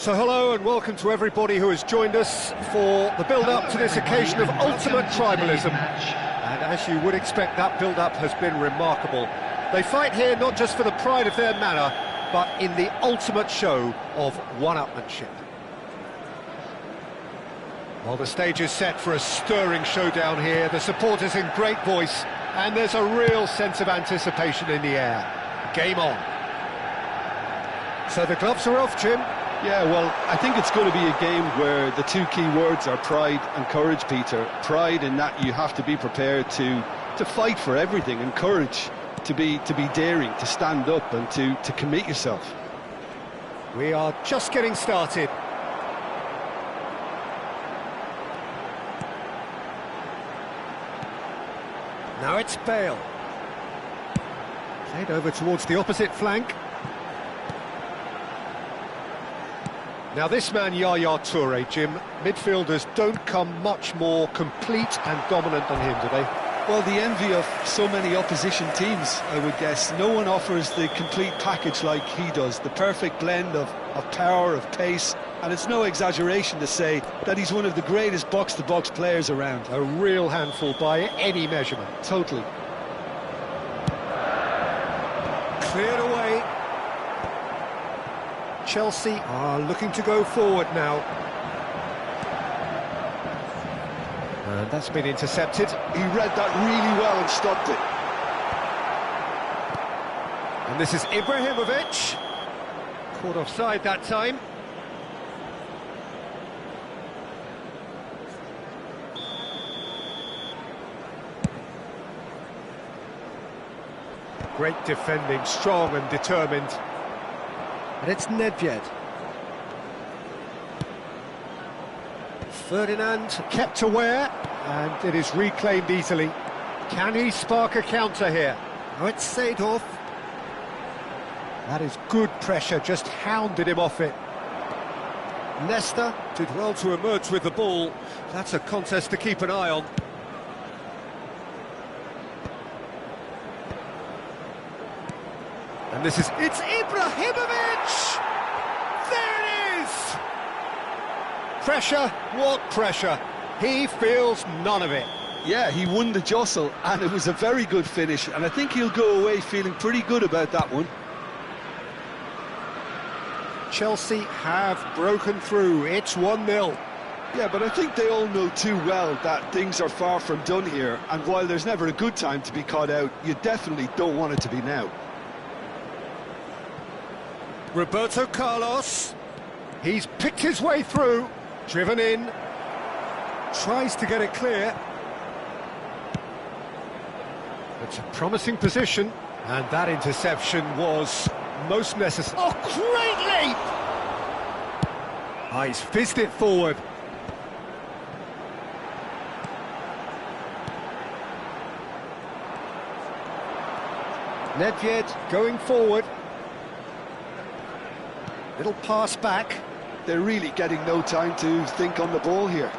So hello and welcome to everybody who has joined us for the build-up to this occasion of ultimate tribalism. And as you would expect, that build-up has been remarkable. They fight here not just for the pride of their manor, but in the ultimate show of one-upmanship. Well, the stage is set for a stirring showdown here, the supporters in great voice, and there's a real sense of anticipation in the air. game on. So the gloves are off, Jim. Yeah, well, I think it's going to be a game where the two key words are pride and courage, Peter. Pride in that you have to be prepared to fight for everything, and courage to be daring, to stand up and to commit yourself. We are just getting started. Now it's Bale. Played over towards the opposite flank. Now this man, Yaya Toure, Jim, midfielders don't come much more complete and dominant than him, do they? Well, the envy of so many opposition teams, I would guess. No one offers the complete package like he does, the perfect blend of power, of pace, and it's no exaggeration to say that he's one of the greatest box-to-box players around. A real handful by any measurement. Totally. Cleared away. Chelsea are looking to go forward now. And that's been intercepted. He read that really well and stopped it. And this is Ibrahimovic. Caught offside that time. Great defending, strong and determined. And it's Nedved. Ferdinand kept aware, and it is reclaimed easily. Can he spark a counter here? Oh, it's Seedorf. That is good pressure, just hounded him off it. Nesta did well to emerge with the ball. That's a contest to keep an eye on. And it's Ibrahimovic! There it is! Pressure, what pressure? He feels none of it. Yeah, he won the jostle, and it was a very good finish, and I think he'll go away feeling pretty good about that one. Chelsea have broken through, it's 1-0. Yeah, but I think they all know too well that things are far from done here, and while there's never a good time to be caught out, you definitely don't want it to be now. Roberto Carlos, he's picked his way through, driven in, tries to get it clear. It's a promising position, and that interception was most necessary. Oh, great leap! He's fizzed it forward. Nedved going forward. Little pass back. They're really getting no time to think on the ball here.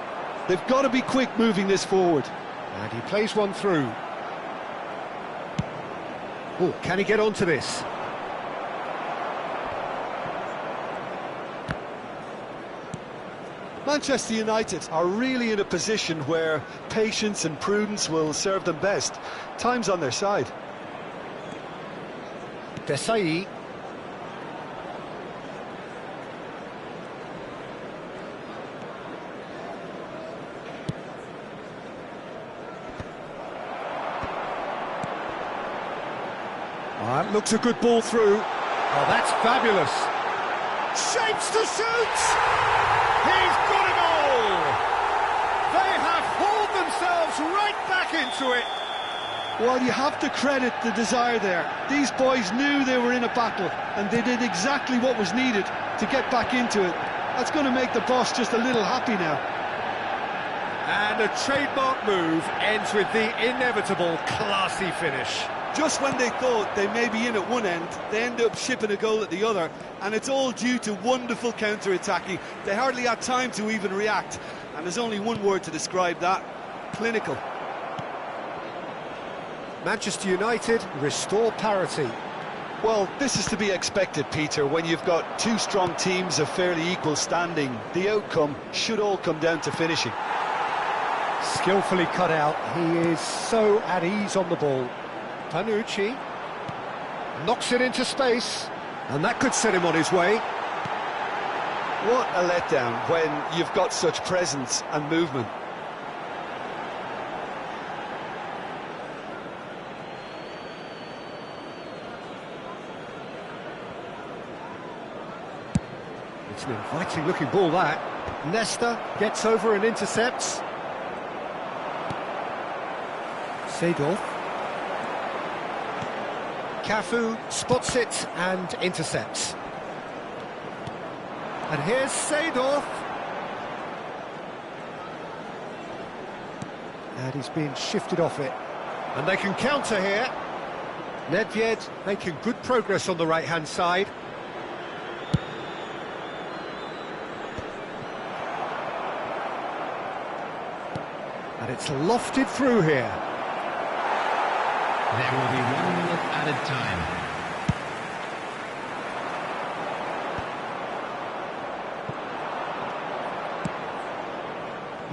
They've got to be quick moving this forward. And he plays one through. Oh, can he get onto this? Manchester United are really in a position where patience and prudence will serve them best. Time's on their side. Desai. That looks a good ball through. Oh, that's fabulous. Shapes to shoot! He's got it all! They have hauled themselves right back into it. Well, you have to credit the desire there. These boys knew they were in a battle, and they did exactly what was needed to get back into it. That's going to make the boss just a little happy now. And a trademark move ends with the inevitable classy finish. Just when they thought they may be in at one end, they end up shipping a goal at the other, and it's all due to wonderful counter-attacking. They hardly had time to even react, and there's only one word to describe that: clinical. Manchester United restore parity. Well, this is to be expected, Peter, when you've got two strong teams of fairly equal standing. The outcome should all come down to finishing. Skillfully cut out, he is so at ease on the ball. Panucci knocks it into space, and that could set him on his way. What a letdown when you've got such presence and movement. It's an inviting looking ball, that. Nesta gets over and intercepts. Seedorf. Cafu spots it and intercepts. And here's Seedorf. And he's being shifted off it. And they can counter here. Nedved making good progress on the right-hand side. And it's lofted through here. There will be 1 minute added time.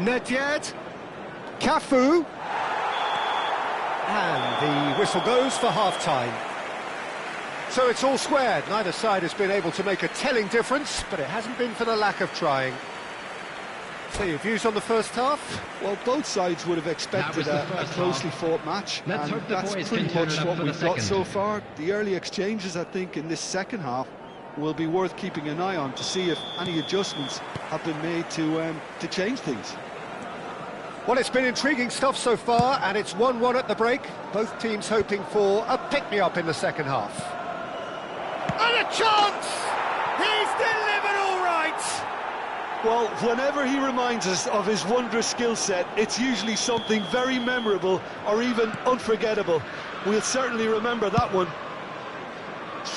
Nedved. Cafu. And the whistle goes for half-time. So it's all squared. Neither side has been able to make a telling difference, but it hasn't been for the lack of trying. So your views on the first half? Well, both sides would have expected a closely fought match, Let's and hope the that's boys pretty can turn much it up what for the we've got second. so far. The early exchanges, I think, in this second half will be worth keeping an eye on to see if any adjustments have been made to change things. Well, it's been intriguing stuff so far, and it's 1-1 at the break. Both teams hoping for a pick-me-up in the second half. And a chance! He's delivered all right! Well, whenever he reminds us of his wondrous skill set, it's usually something very memorable or even unforgettable. We'll certainly remember that one.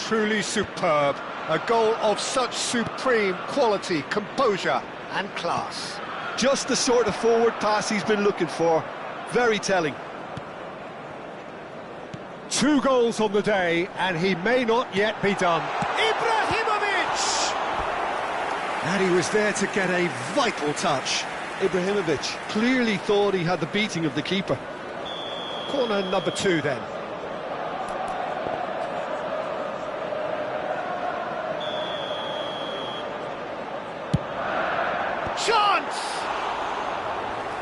Truly superb. A goal of such supreme quality, composure and class. Just the sort of forward pass he's been looking for. Very telling. 2 goals on the day, and he may not yet be done. Ibrahimovic! And he was there to get a vital touch. Ibrahimovic clearly thought he had the beating of the keeper. Corner number 2 then. Chance!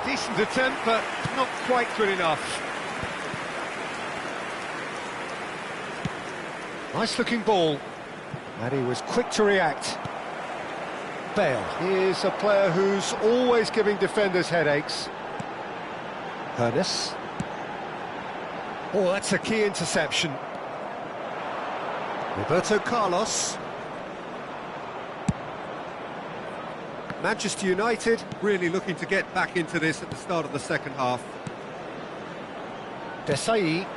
Decent attempt, but not quite good enough. Nice looking ball. And he was quick to react. Bale is a player who's always giving defenders headaches. Ernest. Oh, that's a key interception. Roberto Carlos. Manchester United really looking to get back into this at the start of the second half. Desai.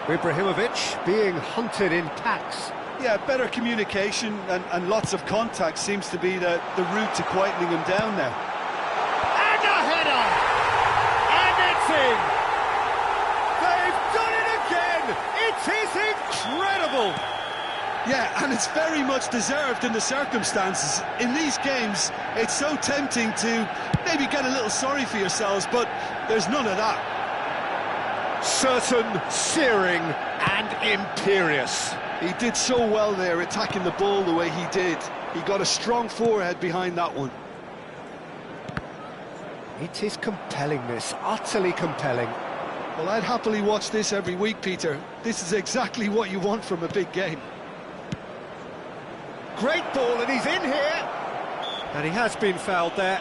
Ibrahimovic being hunted in packs. Yeah, better communication and lots of contact seems to be the route to quietening him down now. And a header! And it's in! They've done it again! It is incredible! Yeah, and it's very much deserved in the circumstances. In these games, it's so tempting to maybe get a little sorry for yourselves, but there's none of that. Certain, searing and imperious. He did so well there, attacking the ball the way he did. He got a strong forehead behind that one. It is compelling, this, utterly compelling. Well, I'd happily watch this every week, Peter. This is exactly what you want from a big game. Great ball, and he's in here! And he has been fouled there.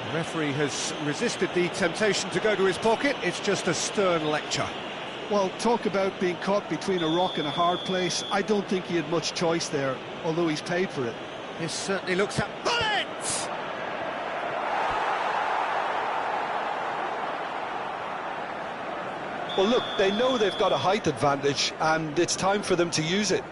The referee has resisted the temptation to go to his pocket. It's just a stern lecture. Well, talk about being caught between a rock and a hard place. I don't think he had much choice there, although he's paid for it. This certainly looks at bullet! Well, look, they know they've got a height advantage, and it's time for them to use it.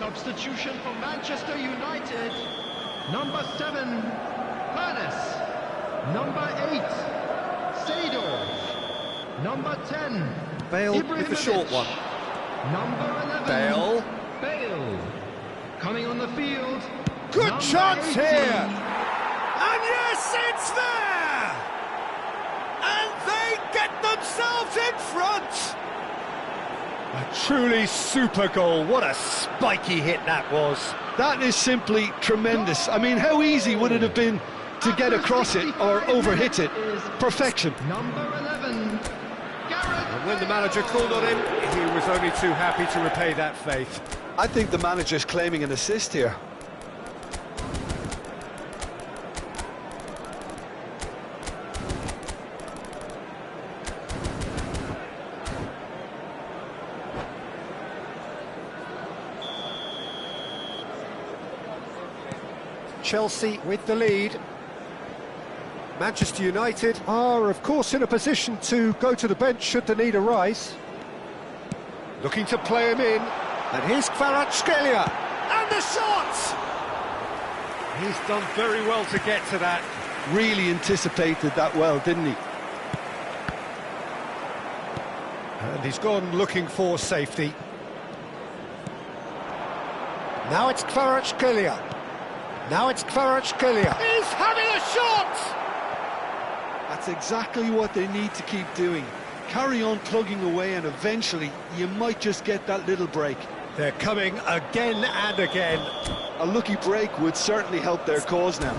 Substitution for Manchester United. Number 7, Furness. Number 8, Seedorf. Number 10, Bale with the short one. Number 11, Bale. Bale. Coming on the field. Good number chance 18. here! And yes, it's there! And they get themselves in front! A truly super goal. What a spiky hit that was. That is simply tremendous. I mean, how easy would it have been to get across it or overhit it? Perfection. Number 11, Gareth And when the manager called on him, he was only too happy to repay that faith. I think the manager's claiming an assist here. Chelsea with the lead. Manchester United are, of course, in a position to go to the bench should the need arise. Looking to play him in. And here's Kvaratskhelia. And the shot! He's done very well to get to that. Really anticipated that well, didn't he? And he's gone looking for safety. Now it's Kvaratskhelia. Now it's Kvaratskhelia. He's having a shot! That's exactly what they need to keep doing. Carry on plugging away and eventually you might just get that little break. They're coming again and again. A lucky break would certainly help their cause now.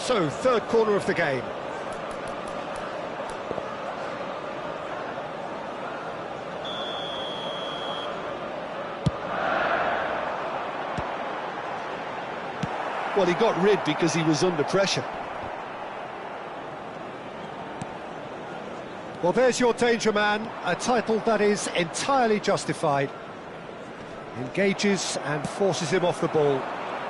So, third corner of the game. Well, he got rid because he was under pressure. Well, there's your danger man, a title that is entirely justified. Engages and forces him off the ball.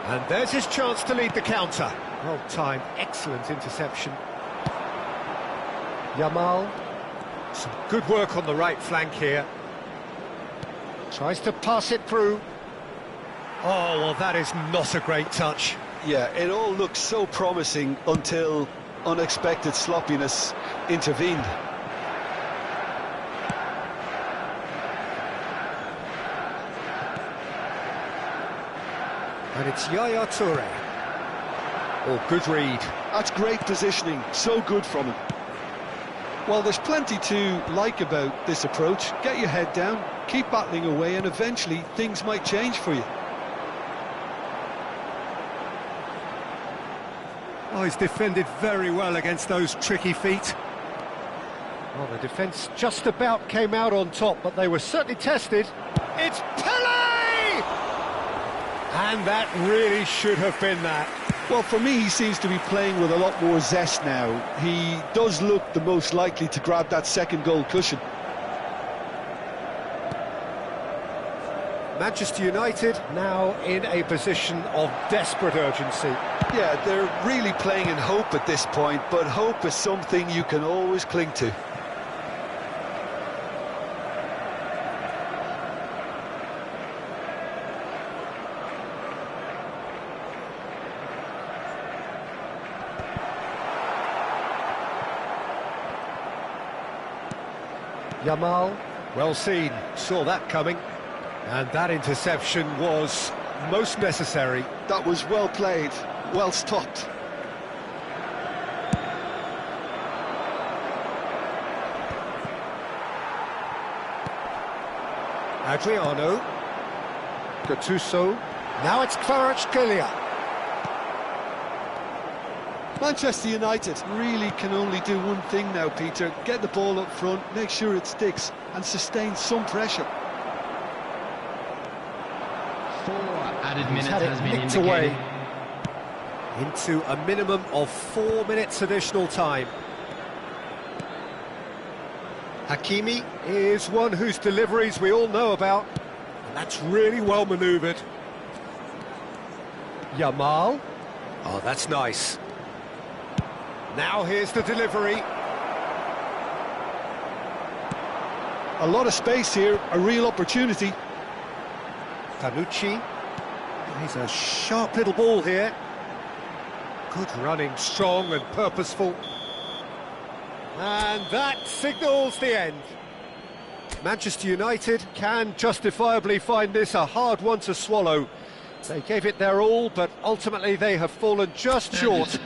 And there's his chance to lead the counter. Well timed, excellent interception. Yamal, some good work on the right flank here. Tries to pass it through. Oh, well, that is not a great touch. Yeah, it all looked so promising until unexpected sloppiness intervened. And it's Yaya Toure. Oh, good read. That's great positioning, so good from him. Well, there's plenty to like about this approach. Get your head down, keep battling away, and eventually things might change for you. Oh, he's defended very well against those tricky feet. Well, the defence just about came out on top, but they were certainly tested. It's Pele! And that really should have been that. Well, for me, he seems to be playing with a lot more zest now. He does look the most likely to grab that second goal cushion. Manchester United now in a position of desperate urgency. Yeah, they're really playing in hope at this point, but hope is something you can always cling to. Yamal, well seen, saw that coming. And that interception was most necessary. That was well played, well stopped. Adriano, Gattuso, now it's Kvaratskhelia. Manchester United really can only do one thing now, Peter. Get the ball up front, make sure it sticks, and sustain some pressure. 4 added minutes Had it has been nicked indicated. away into a minimum of 4 minutes additional time. Hakimi is one whose deliveries we all know about, and that's really well manoeuvred. Yamal, Oh, that's nice. Now here's the delivery. A lot of space here, a real opportunity. Tanucci. He's a sharp little ball here. Good running, strong and purposeful. And that signals the end. Manchester United can justifiably find this a hard one to swallow. They gave it their all, but ultimately they have fallen just short.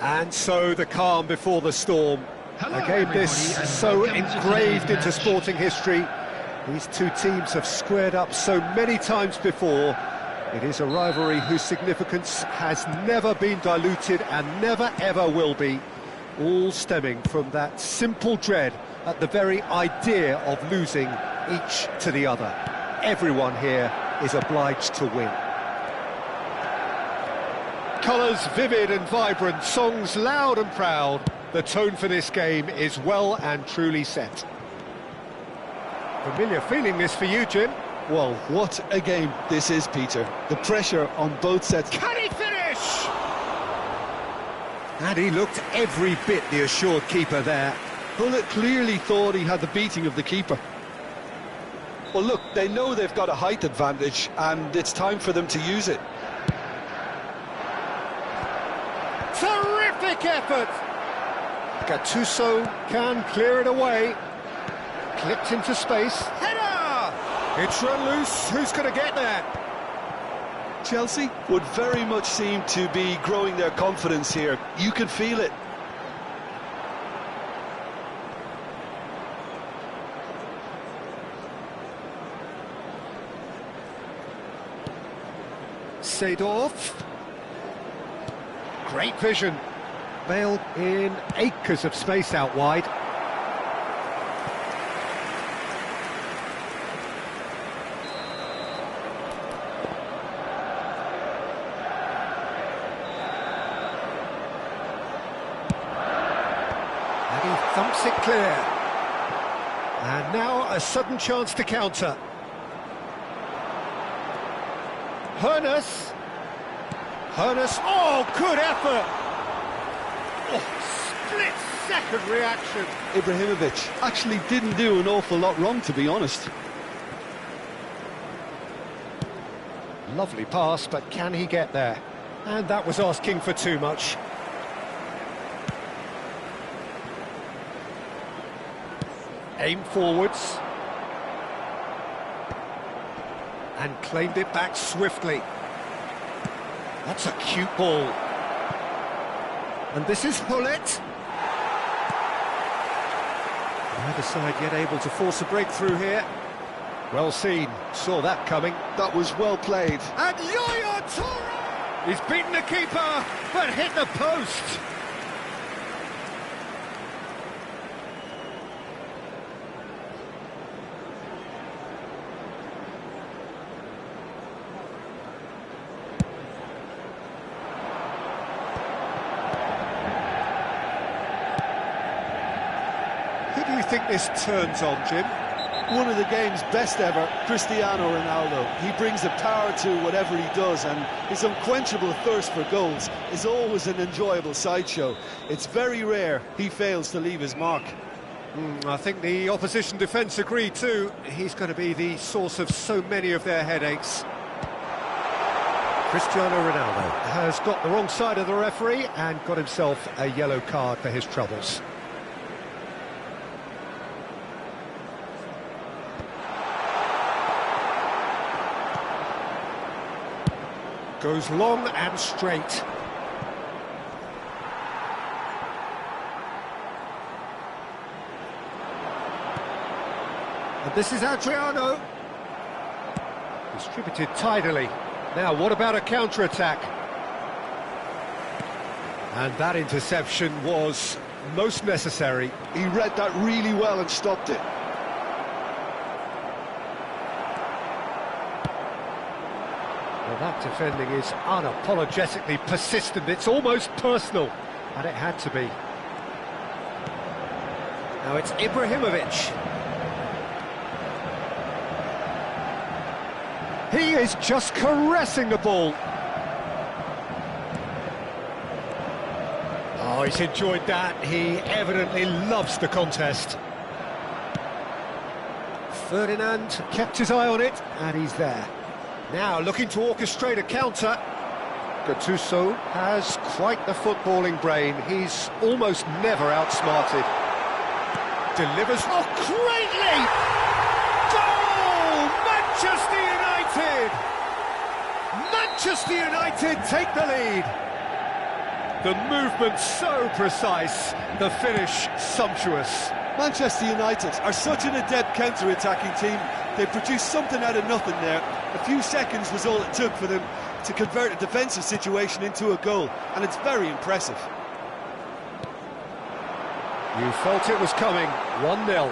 And so the calm before the storm. Hello, A game this everybody, and so welcome to engraved today's into match. sporting history. These two teams have squared up so many times before. It is a rivalry whose significance has never been diluted and never ever will be. All stemming from that simple dread at the very idea of losing each to the other. Everyone here is obliged to win. Colours vivid and vibrant, songs loud and proud. The tone for this game is well and truly set. Familiar feeling this for you, Jim. Well, what a game this is, Peter. The pressure on both sets. Can he finish? And he looked every bit the assured keeper there. Bullet clearly thought he had the beating of the keeper. Well, look, they know they've got a height advantage, and it's time for them to use it. terrific effort! Gattuso can clear it away. Clipped into space. Header! It's run loose. Who's going to get there? Chelsea would very much seem to be growing their confidence here. You can feel it. Seedorf. Great vision. Bale in acres of space out wide. And he thumps it clear. And now a sudden chance to counter. Hoeneß. Oh, good effort! Oh, split-second reaction. Ibrahimovic actually didn't do an awful lot wrong, to be honest. Lovely pass, but can he get there? And that was asking for too much. Aim forwards. And claimed it back swiftly. That's a cute ball. And this is Hullet. Neither side yet able to force a breakthrough here. Well seen, saw that coming. That was well played. And Yaya Toure! He's beaten the keeper, but hit the post. Who do you think this turns on, Jim? One of the game's best ever, Cristiano Ronaldo. He brings the power to whatever he does, and his unquenchable thirst for goals is always an enjoyable sideshow. It's very rare he fails to leave his mark. I think the opposition defence agree too. He's going to be the source of so many of their headaches. Cristiano Ronaldo has got the wrong side of the referee and got himself a yellow card for his troubles. Goes long and straight. And this is Adriano. Distributed tidily. Now, what about a counter-attack? And that interception was most necessary. He read that really well and stopped it. Well, that defending is unapologetically persistent. It's almost personal, and it had to be. Now it's Ibrahimovic. He is just caressing the ball. Oh, he's enjoyed that. He evidently loves the contest. Ferdinand kept his eye on it, and he's there. Now looking to orchestrate a counter. Gattuso has quite the footballing brain. He's almost never outsmarted. Delivers. Oh, great leap! Goal! Manchester United! Manchester United take the lead. The movement so precise, the finish sumptuous. Manchester United are such an adept counter-attacking team. They produced something out of nothing there. A few seconds was all it took for them to convert a defensive situation into a goal, and it's very impressive. You felt it was coming, 1-0.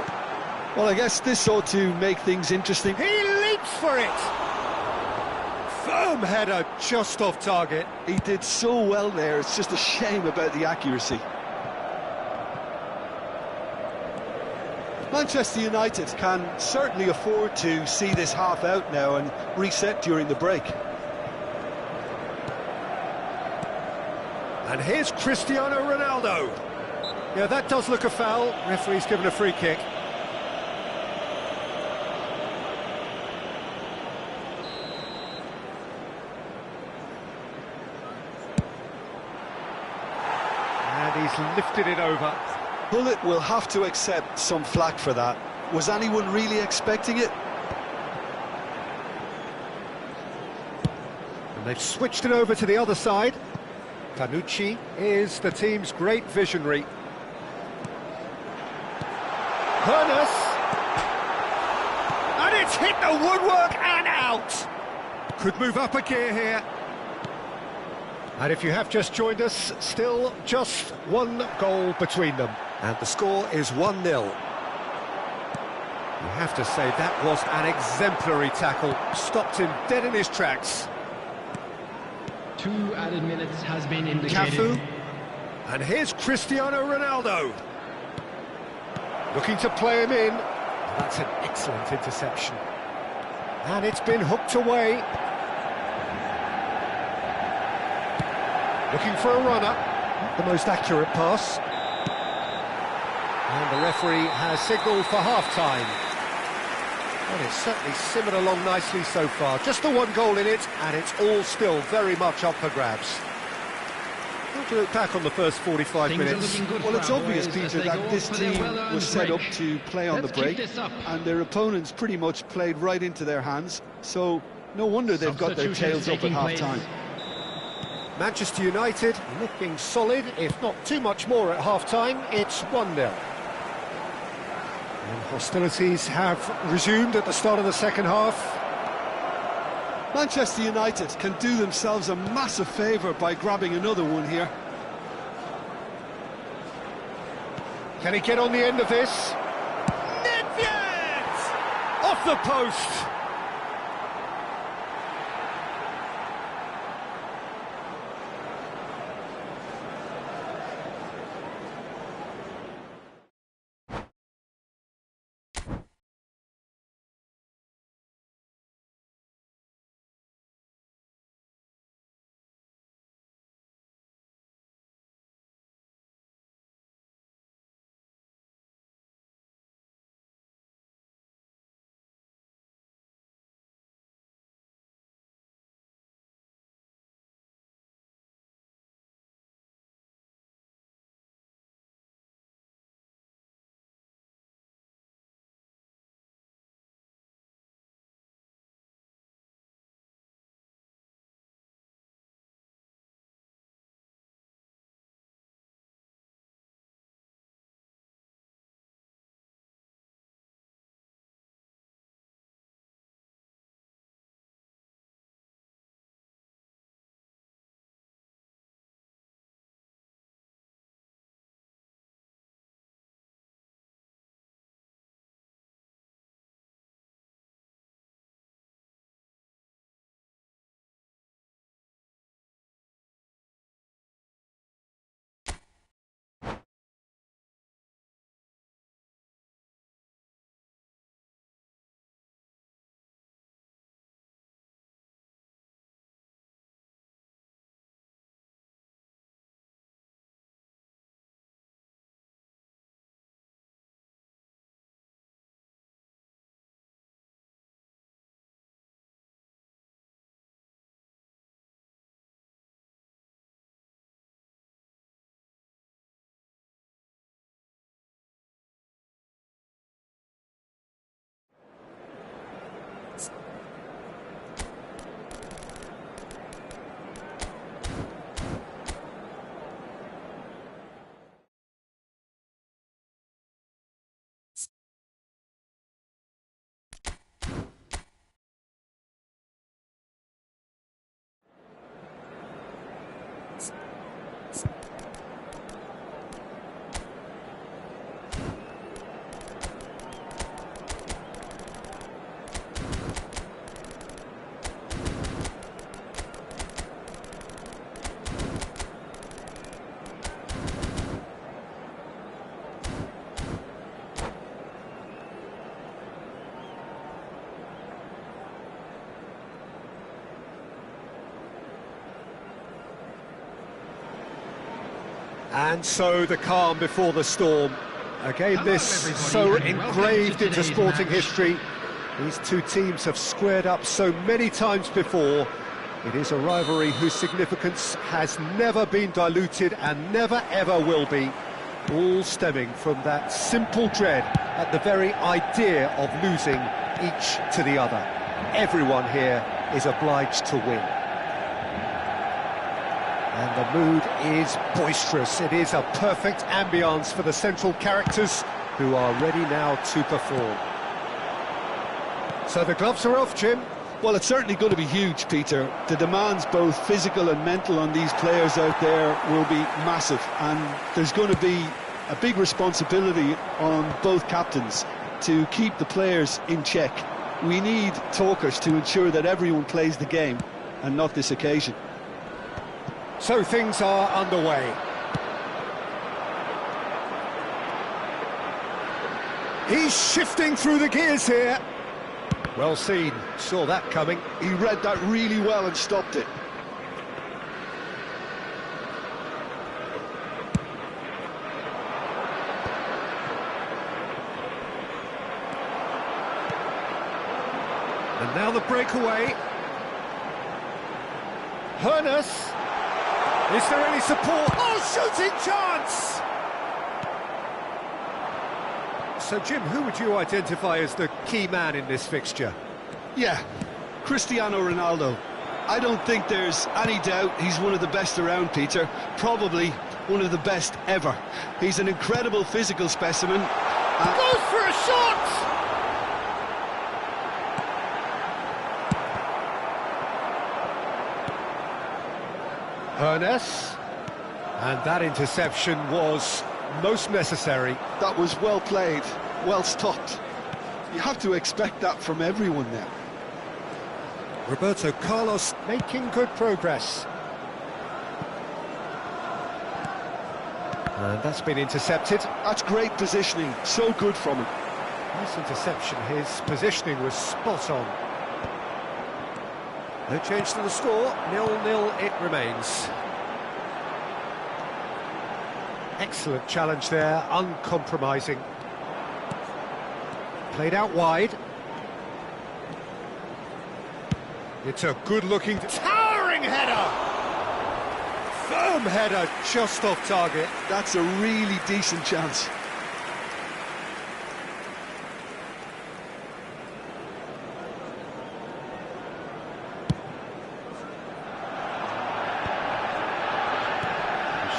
Well, I guess this ought to make things interesting. He leaps for it! Firm header, just off target. He did so well there, it's just a shame about the accuracy. Manchester United can certainly afford to see this half out now and reset during the break. And here's Cristiano Ronaldo. Yeah, that does look a foul. Referee's given a free kick. he's lifted it over. Bullet will have to accept some flack for that. Was anyone really expecting it? And they've switched it over to the other side. Tanucci is the team's great visionary. Hoeneß! And it's hit the woodwork and out! Could move up a gear here. And if you have just joined us, still just one goal between them. And the score is 1-0. You have to say that was an exemplary tackle. Stopped him dead in his tracks. 2 added minutes has been indicated. Cafu. And here's Cristiano Ronaldo. Looking to play him in. That's an excellent interception. And it's been hooked away. Looking for a runner. Not the most accurate pass. And the referee has signalled for half-time. And it's certainly simmered along nicely so far. Just the one goal in it, and it's all still very much up for grabs. How do you look back on the first 45 minutes? Well, it's obvious, Peter, that this team was set up to play on the break, and their opponents pretty much played right into their hands, so no wonder they've got their tails up at half-time. Manchester United looking solid, if not too much more at half-time. It's 1-0. And hostilities have resumed at the start of the second half. Manchester United can do themselves a massive favour by grabbing another one here. Can he get on the end of this? Nedved! Off the post! And so the calm before the storm. Again, this so engraved into sporting history. These two teams have squared up so many times before, It is a rivalry whose significance has never been diluted and never ever will be, all stemming from that simple dread at the very idea of losing each to the other. Everyone here is obliged to win. And the mood is boisterous. It is a perfect ambience for the central characters who are ready now to perform. So the gloves are off, Jim. Well, it's certainly going to be huge, Peter. The demands, both physical and mental, on these players out there will be massive, and there's going to be a big responsibility on both captains to keep the players in check. We need talkers to ensure that everyone plays the game, and not this occasion. So things are underway. He's shifting through the gears here. Well seen, saw that coming. He read that really well and stopped it. And now the breakaway. Hoeneß. Is there any support? Oh, shooting chance! So, Jim, who would you identify as the key man in this fixture? Yeah, Cristiano Ronaldo. I don't think there's any doubt he's one of the best around, Peter. Probably one of the best ever. He's an incredible physical specimen. Goes for a shot! Hoeneß. And that interception was most necessary. That was well played, well stopped. You have to expect that from everyone now. Roberto Carlos making good progress. And that's been intercepted. That's great positioning, so good from him. Nice interception, his positioning was spot on. No change to the score, 0-0 it remains. Excellent challenge there, uncompromising. Played out wide. It's a good-looking, towering header! Firm header, just off target. That's a really decent chance.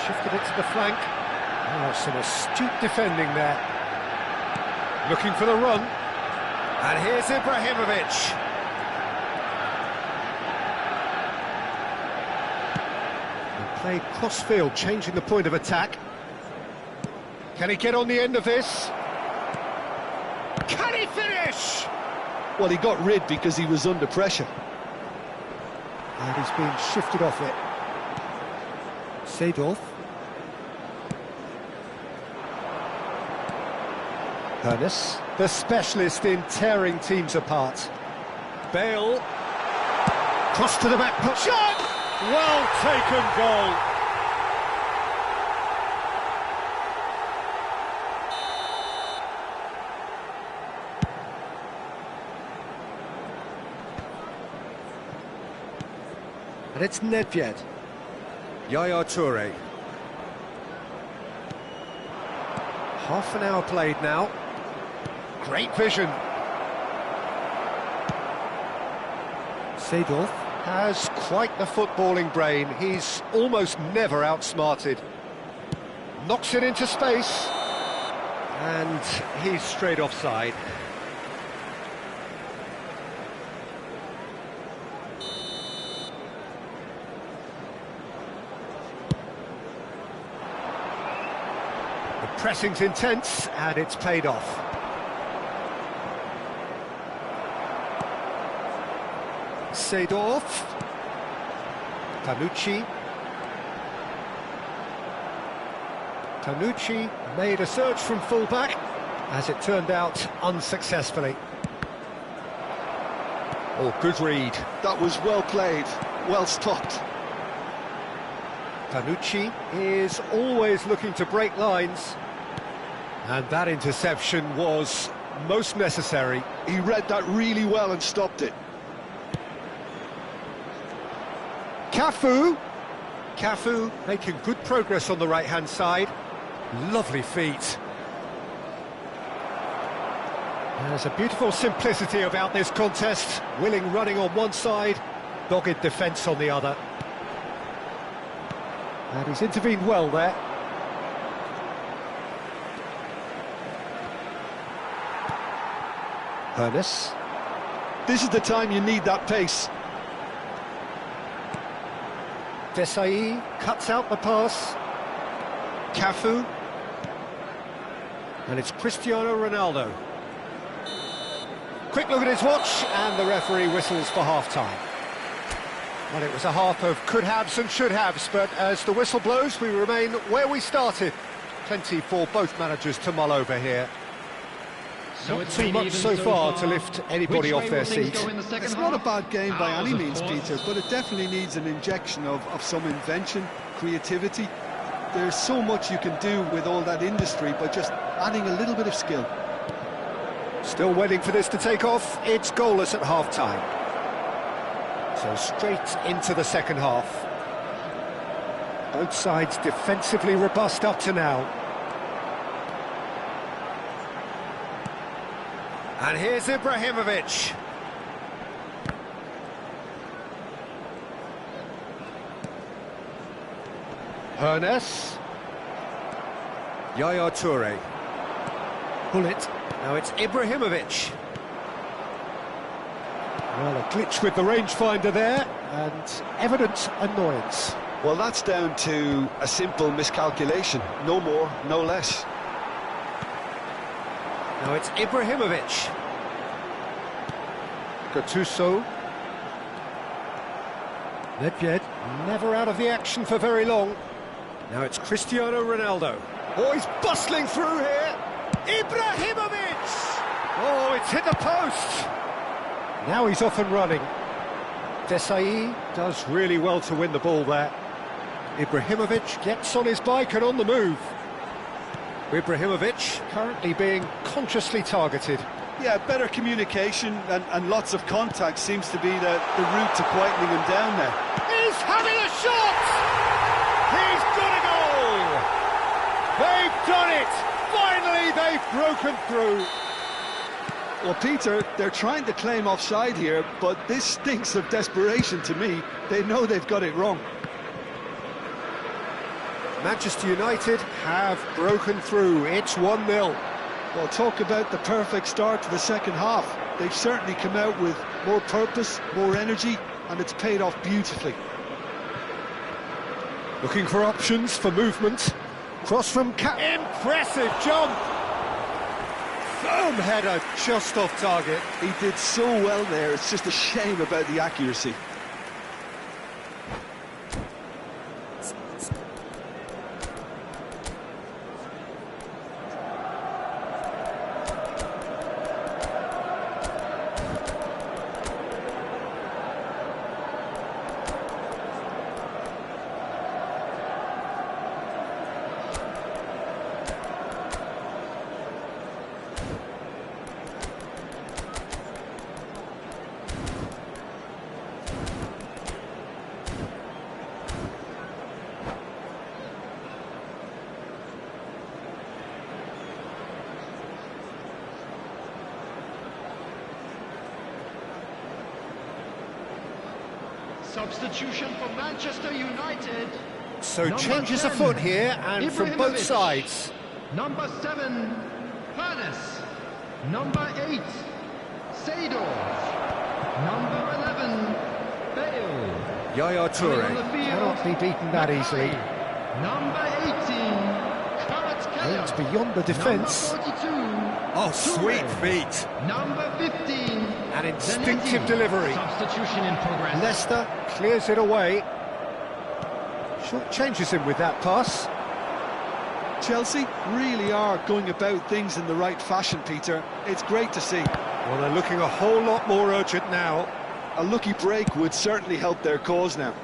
Shifted it to the flank. Oh, some astute defending there. Looking for the run. And here's Ibrahimovic. And played cross-field, changing the point of attack. Can he get on the end of this? Can he finish? Well, he got rid because he was under pressure. And he's being shifted off it. Seedorf. Hoeneß, the specialist in tearing teams apart. Bale. Cross to the back post. Shot! Well taken goal. And it's Nedved. Yaya Toure. Half an hour played now. Great vision. Seedorf has quite the footballing brain. He's almost never outsmarted. Knocks it into space. And he's straight offside. The pressing's intense, and it's paid off. Seedorf. Tanucci. Tanucci made a search from full-back, as it turned out unsuccessfully. Oh, good read. That was well played, well stopped. Tanucci is always looking to break lines. And that interception was most necessary. He read that really well and stopped it. Cafu. Cafu making good progress on the right-hand side. Lovely feet. There's a beautiful simplicity about this contest. Willing running on one side, dogged defence on the other. And he's intervened well there. Ernest. This is the time you need that pace. Desai cuts out the pass. Cafu. And it's Cristiano Ronaldo. Quick look at his watch, and the referee whistles for half-time. Well, it was a half of could-haves and should-haves, but as the whistle blows, we remain where we started. Plenty for both managers to mull over here. Not too much so far to lift anybody off their seat. It's not a bad game by any means, Peter, but it definitely needs an injection of some invention, creativity. There's so much you can do with all that industry by just adding a little bit of skill. Still waiting for this to take off. It's goalless at half-time. So straight into the second half. Both sides defensively robust up to now. And here's Ibrahimovic. Ernest. Yaya Toure. Bullet. Now it's Ibrahimovic. Well, a glitch with the rangefinder there, and evident annoyance. Well, that's down to a simple miscalculation. No more, no less. Now it's Ibrahimovic. Gattuso. Nedved, never out of the action for very long. Now it's Cristiano Ronaldo. Oh, he's bustling through here. Ibrahimovic! Oh, it's hit the post. Now he's off and running. Desai does really well to win the ball there. Ibrahimovic gets on his bike and on the move. Ibrahimovic currently being consciously targeted. Yeah, better communication and lots of contact seems to be the route to quietening him down there. He's having a shot! He's got a goal! They've done it! Finally, they've broken through. Well, Peter, they're trying to claim offside here, but this stinks of desperation to me. They know they've got it wrong. Manchester United have broken through. It's 1-0. Well, talk about the perfect start to the second half. They've certainly come out with more purpose, more energy, and it's paid off beautifully. Looking for options for movement. Cross from impressive jump! Firm header just off target. He did so well there, it's just a shame about the accuracy. Substitution for Manchester United. So Number changes 10, afoot here, and from both Ibrahimovic. sides. Number 7, Ernest. Number 8, Seedorf. Number 11, Bale. Yaya Coming on Toure the field, cannot be beaten that easily. Number 18, Kvaratskhelia. Aims beyond the defence. Number 42, Oh, sweet Toure. feet. Number 15, An instinctive Zanetti. delivery. Substitution in progress. Leicester clears it away. Short changes him with that pass. Chelsea really are going about things in the right fashion, Peter. It's great to see. Well, they're looking a whole lot more urgent now. A lucky break would certainly help their cause now.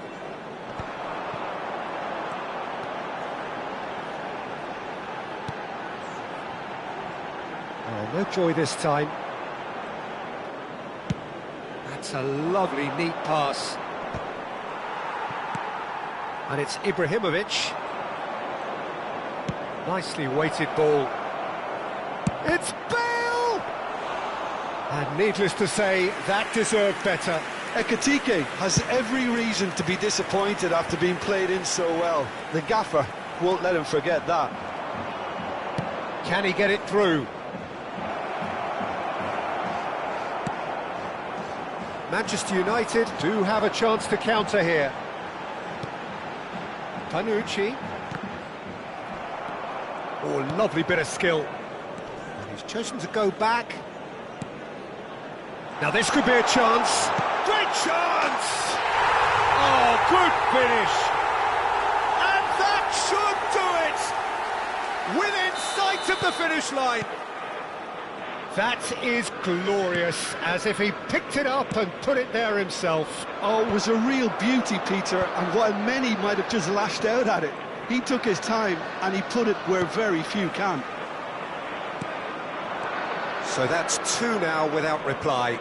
Oh, no joy this time. That's a lovely, neat pass. And it's Ibrahimovic. Nicely weighted ball. It's Bale! And needless to say, that deserved better. Ekitike has every reason to be disappointed after being played in so well. The gaffer won't let him forget that. Can he get it through? Manchester United do have a chance to counter here. Panucci. Oh, lovely bit of skill. And he's chosen to go back. Now this could be a chance. Great chance! Oh, good finish. And that should do it! Within sight of the finish line. That is glorious, as if he picked it up and put it there himself. Oh, it was a real beauty, Peter, and while many might have just lashed out at it, he took his time and he put it where very few can. So that's two now without reply.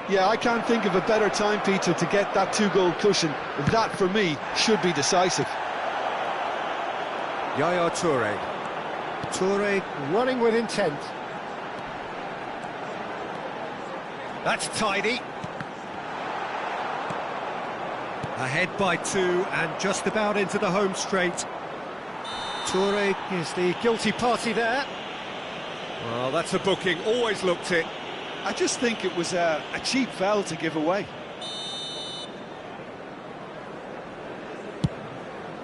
Yeah, I can't think of a better time, Peter, to get that two-goal cushion. That, for me, should be decisive. Yaya Toure. Toure running with intent. That's tidy. Ahead by two and just about into the home straight. Toure is the guilty party there. Well, that's a booking, always looked it. I just think it was a cheap foul to give away.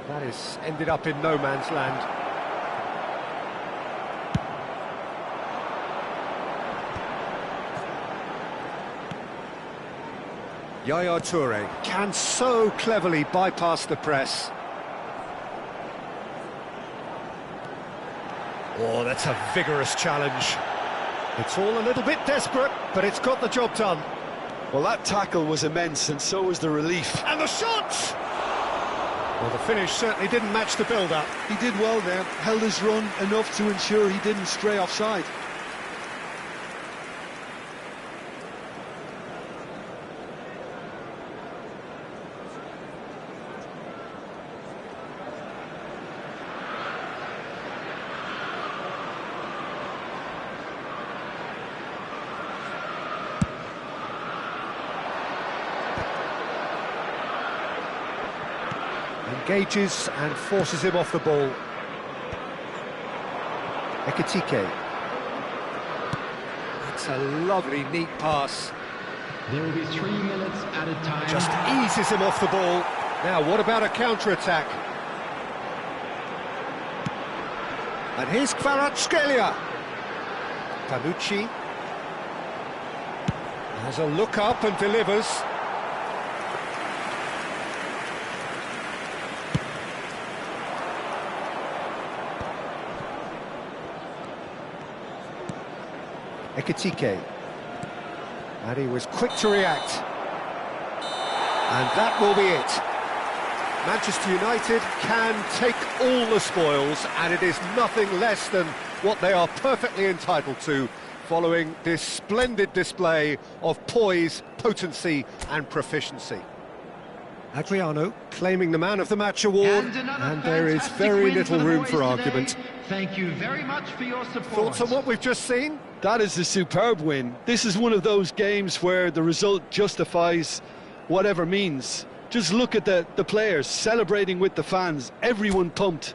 That is ended up in no man's land. Yaya Toure can so cleverly bypass the press. Oh, that's a vigorous challenge. It's all a little bit desperate, but it's got the job done. Well, that tackle was immense, and so was the relief. And the shot! Well, the finish certainly didn't match the build-up. He did well there, held his run enough to ensure he didn't stray offside. Engages and forces him off the ball. Ekitike. That's a lovely, neat pass. There will be 3 minutes at a time. Just eases him off the ball. Now, what about a counter-attack? And here's Kvaratskhelia. Panucci has a look up and delivers. Ekitike, and he was quick to react, and that will be it. Manchester United can take all the spoils, and it is nothing less than what they are perfectly entitled to, following this splendid display of poise, potency and proficiency. Adriano claiming the Man of the Match award, and there is very little room for argument. Thank you very much for your support. Thoughts on what we've just seen? That is a superb win. This is one of those games where the result justifies whatever means. Just look at the players celebrating with the fans, everyone pumped.